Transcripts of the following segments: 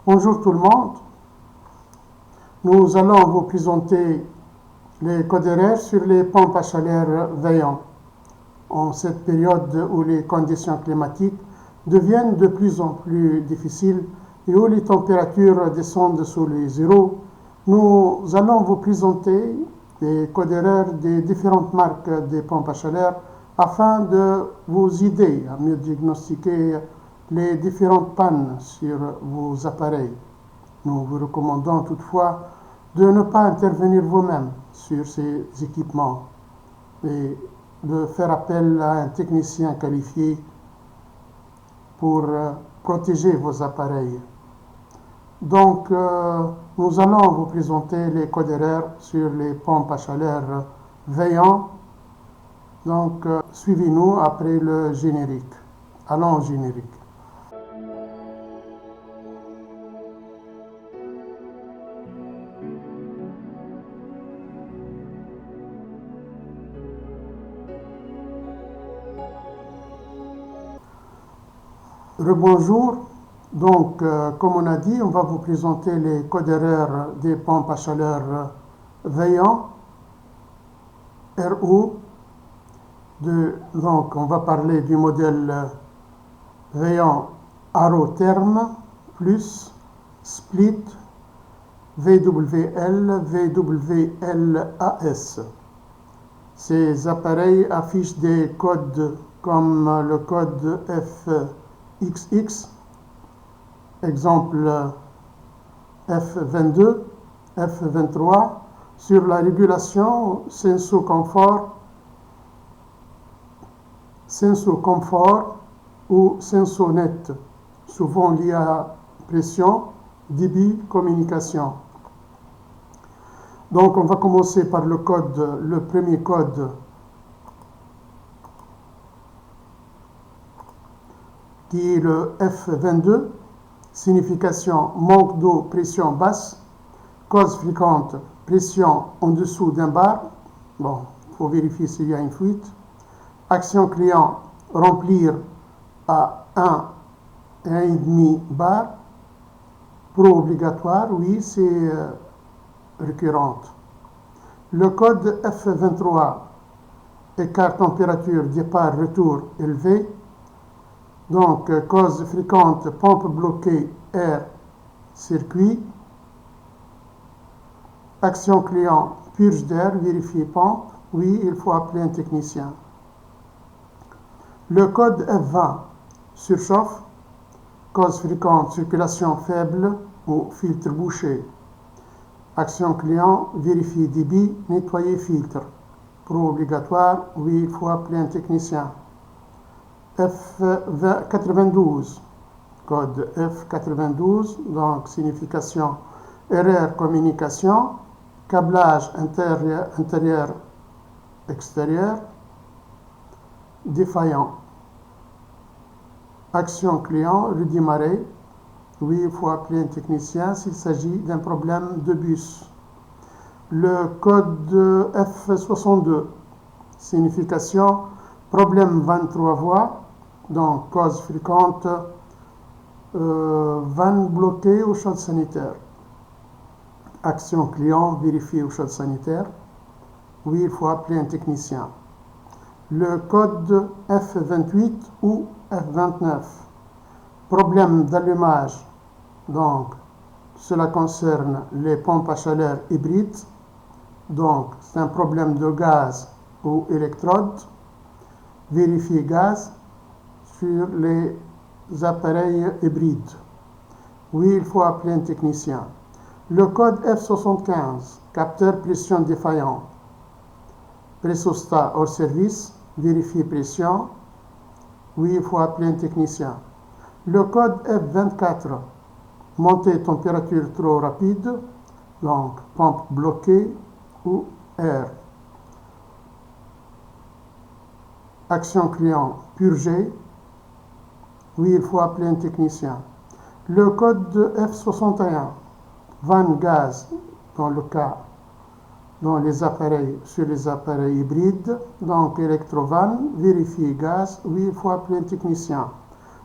Bonjour tout le monde. Nous allons vous présenter les codes RR sur les pompes à chaleur veillant. En cette période où les conditions climatiques deviennent de plus en plus difficiles et où les températures descendent sous les zéros, nous allons vous présenter les codes RR des différentes marques des pompes à chaleur afin de vous aider à mieux diagnostiquer les différentes pannes sur vos appareils. Nous vous recommandons toutefois de ne pas intervenir vous-même sur ces équipements et de faire appel à un technicien qualifié pour protéger vos appareils. Donc, nous allons vous présenter les codes RR sur les pompes à chaleur veillant. Donc, suivez-nous après le générique. Allons au générique. Rebonjour. Donc, comme on a dit, on va vous présenter les codes RR des pompes à chaleur veillant, RO. Donc, on va parler du modèle veillant Arotherm plus Split VWL VWLAS. Ces appareils affichent des codes comme le code FXX, exemple F22, F23, sur la régulation senso-confort ou senso-net, souvent lié à pression, débit, communication. Donc on va commencer par le premier code qui est le F22, signification manque d'eau, pression basse, cause fréquente, pression en dessous d'un bar. Bon, il faut vérifier s'il y a une fuite. Action client, remplir à 1 et 1,5 bar. Pro obligatoire, oui, c'est récurrente. Le code F23, écart température départ-retour élevé. Donc, cause fréquente, pompe bloquée, air, circuit. Action client, purge d'air, vérifier pompe. Oui, il faut appeler un technicien. Le code F20, surchauffe. Cause fréquente, circulation faible ou filtre bouché. Action client, vérifier débit, nettoyer filtre. Pro obligatoire, oui, il faut appeler un technicien. F92, code F92, donc signification erreur communication, câblage intérieur-extérieur, défaillant. Action client, redémarrer. Oui, il faut appeler un technicien s'il s'agit d'un problème de bus. Le code F62, signification problème 23 voies, donc cause fréquente, vanne bloquée au chaude sanitaire. Action client, vérifier au chaude sanitaire. Oui, il faut appeler un technicien. Le code F28 ou F29, problème d'allumage. Donc, cela concerne les pompes à chaleur hybrides. Donc, c'est un problème de gaz ou électrode. Vérifier gaz sur les appareils hybrides. Oui, il faut appeler un technicien. Le code F75, capteur pression défaillant. Pressostat hors service, vérifier pression. Oui, il faut appeler un technicien. Le code F24, montée température trop rapide, donc pompe bloquée ou air. Action client, purger. Oui, il faut appeler un technicien. Le code F61, vanne gaz, sur les appareils hybrides, donc électrovanne, vérifier gaz, oui, il faut appeler un technicien.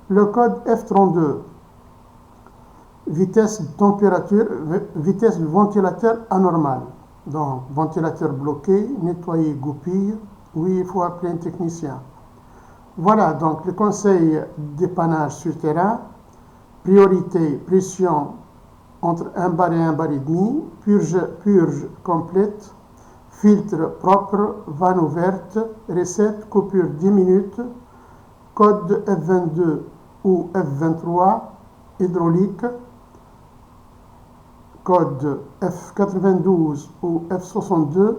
Le code F32, vitesse de température, vitesse du ventilateur anormale. Donc, ventilateur bloqué, nettoyer, goupille. Oui, il faut appeler un technicien. Voilà, donc le conseil dépannage sur terrain. Priorité, pression entre 1 bar et 1 bar et demi. Purge complète. Filtre propre, vanne ouverte. Recette, coupure 10 minutes. Code F22 ou F23. Hydraulique. Code F92 ou F62,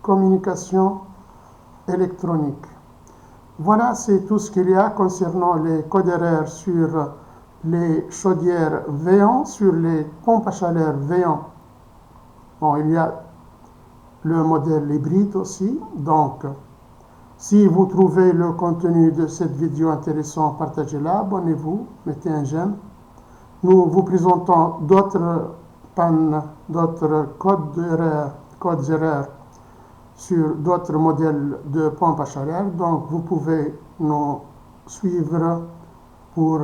communication électronique. Voilà, c'est tout ce qu'il y a concernant les codes d'erreur sur les chaudières Véan, sur les pompes à chaleur Véan. Bon, il y a le modèle hybride aussi. Donc, si vous trouvez le contenu de cette vidéo intéressant, partagez-la, abonnez-vous, mettez un j'aime. Nous vous présentons d'autres pannes, d'autres codes d'erreur sur d'autres modèles de pompes à chaleur. Donc, vous pouvez nous suivre pour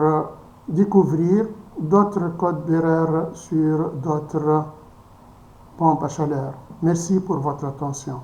découvrir d'autres codes d'erreur sur d'autres pompes à chaleur. Merci pour votre attention.